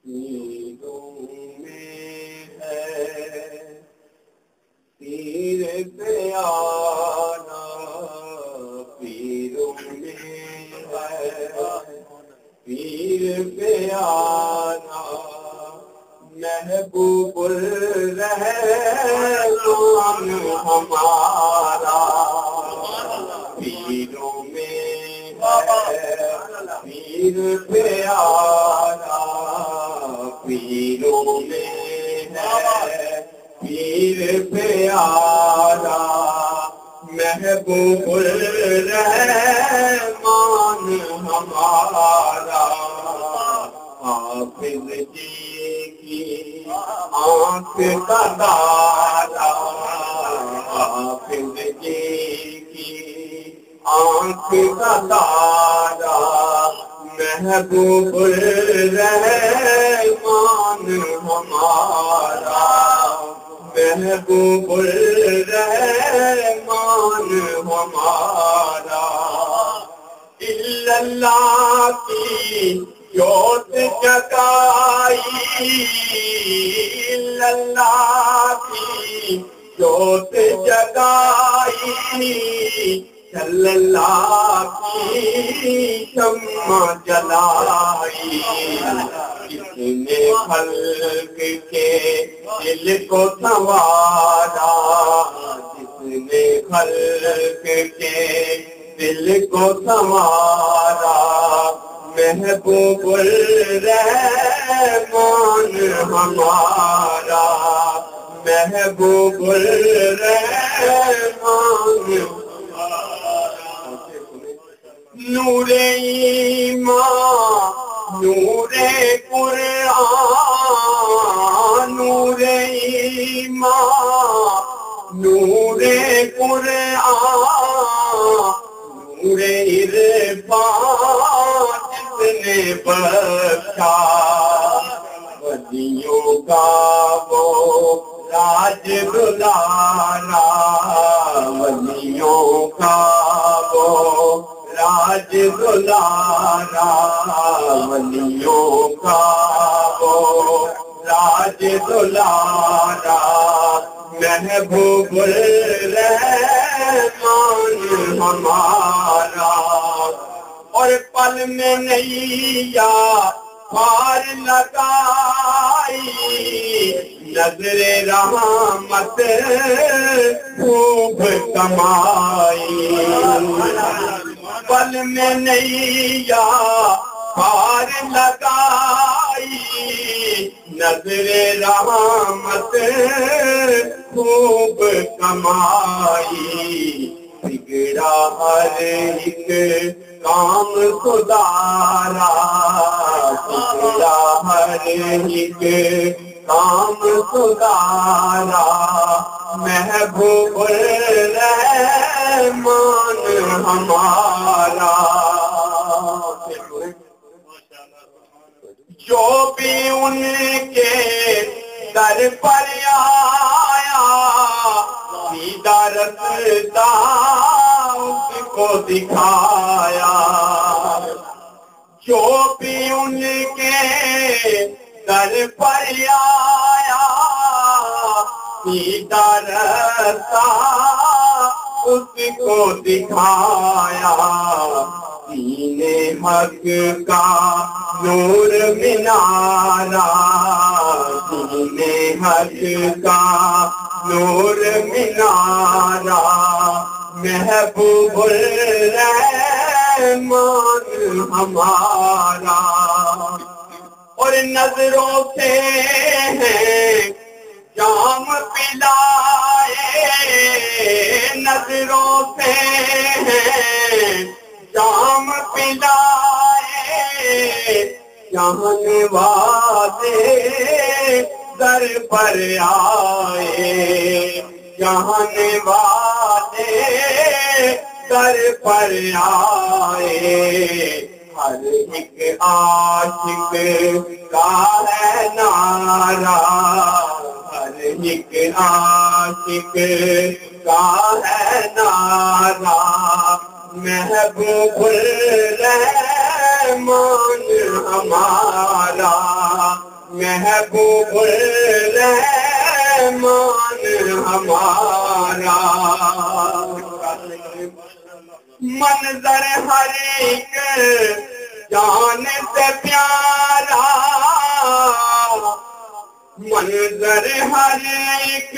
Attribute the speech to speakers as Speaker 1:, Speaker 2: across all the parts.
Speaker 1: پیروں میں ہے پیر پہ آنا، پیروں میں ہے پیر پہ آنا، محبوب الرحمان ہمارا پیروں میں ہے پیر پہ آنا، پیروں میں ہے پیر پہ آنا، محبوب الرحمان ہمارا حافظ جی کی آنکھ کا تارا، حافظ جی کی آنکھ کا تارا، محبوب الرحمان ہمارا، محبوب الرحمان ہمارا، اللہ کی جوت جگائی، اللہ کی جوت جگائی، صلی اللہ کی شمع جلائی، جس نے خلق کے دل کو سنوارا، جس نے خلق کے دل کو سنوارا، محبوب الرحمان ہمارا، محبوب الرحمان نور ایمان، نور قرآن، نور ایمان، نور قرآن، نور عرفان جس نے بخشا، ولیوں کا وہ راج دلانا، ولیوں کا وہ راج دلانا، ولیوں کا وہ راج دلانا، محبوب الرحمان ہمارا، اور پل میں نیا پار لگائی، نظر رحمت خوب کمائی، پل میں نیا پار لگائی، نظر رحمت خوب کمائی، بگڑا ہر ایک کام سدھارا، بگڑا ہر ایک کام سدھارا، محبوب الرحمان ہمارا، جو بھی ان کے در پر آیا سیدھا رستہ اس کو دکھایا، جو بھی ان کے در پر آیا سیدھا رستہ اس کو دکھایا، دین حق کا نور مینارا، دین حق کا نور مینارا، محبوب الرحمان ہمارا، اور نظروں سے ہیں جام پلائے، نظروں سے ہیں جام پلائے، جہان والے در پر آئے، جہان والے در پر آئے، ہر ایک عاشق کا ہے نعرہ، ہر ایک عاشق کا ہے نعرہ، محبوب الرحمان ہمارا، محبوب الرحمان ہمارا منظر ہر ایک جان سے پیارا منظر ہر ایک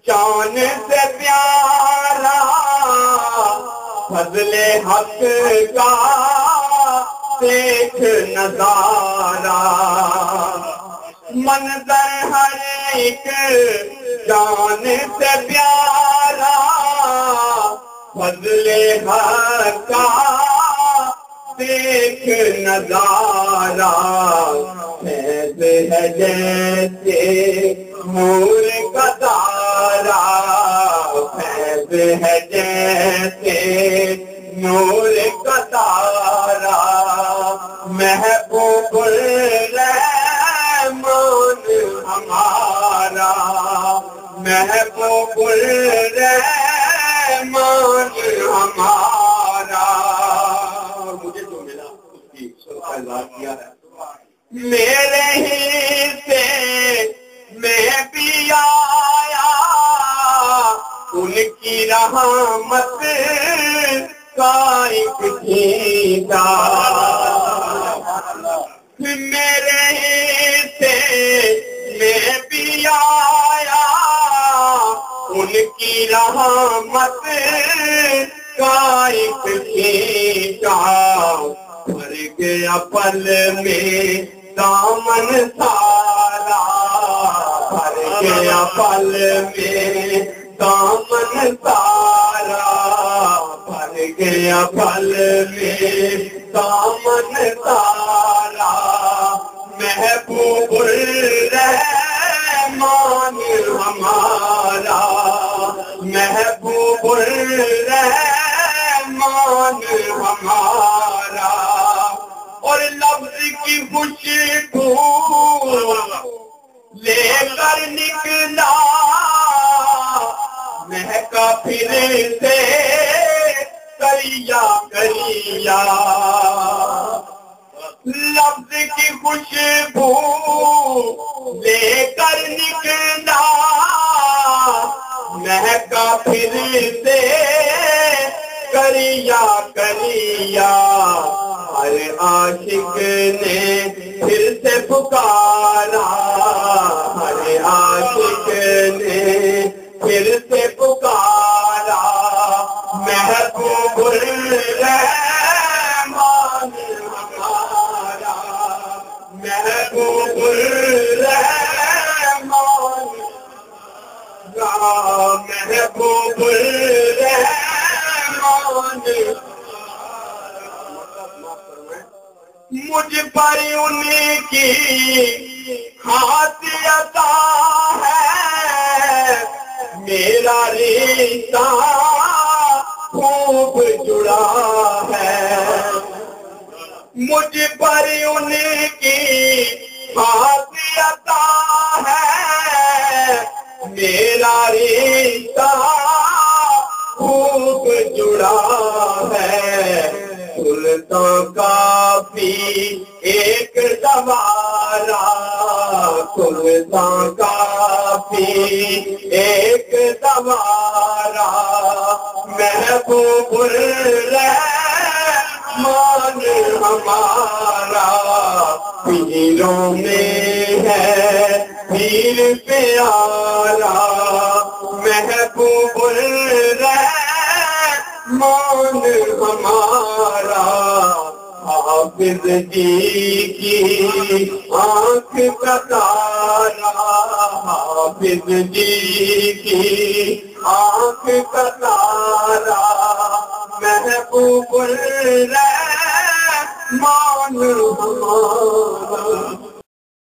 Speaker 1: جان سے پیارا فضل حق کا دیکھ نظارہ منظر ہر ایک جان سے پیارا فضل حق کا دیکھ نظارہ فیض ہے جیسے نور کا تارا فیض ہے جیسے نور کا تارا محبوب الرحمان ہمارا محبوب الرحمان ہمارا مجھے جو ملا اس کی اظہار کیا ہے میرے ہی سے میں بھی آیا ان کی رحمت کا ایک جھینگا میرے ہی سے میں بھی آیا ان کی رحمت کا ایک جھینگا بھر گیا پل میں دامن سارا بھر گیا پل میں دامن سارا بھر گیا پل میں دامن سارا محبوب الرحمان ہمارا محبوب الرحمان ہمارا اور لفظ کی خوشبو لے کر نکلا مہکا پھر سے کریا کریا لفظ کی خوشبو لے کر نکلا مہکا پھر سے کریا کریا ہر عاشق نے پھر سے پکارا ہر عاشق نے پھر سے پکارا محبوب الرحمان ہمارا محبوب الرحمان محبوب الرحمان مجھ پر ان کی خاص عطا ہے میرا رشتہ خوب جڑا ہے مجھ پر ان کی خاص عطا ہے میرا رشتہ خوب جڑا ہے سلطان کافی ایک سوارا سلطان کافی ایک سوارا محبوب الرحمان ہمارا پیروں میں ہے پیر پیارا محبوب الرحمان ہمارا حافظ جی کی آنکھ کا تارا حافظ جی کی آنکھ کا تارا محبوب الرحمان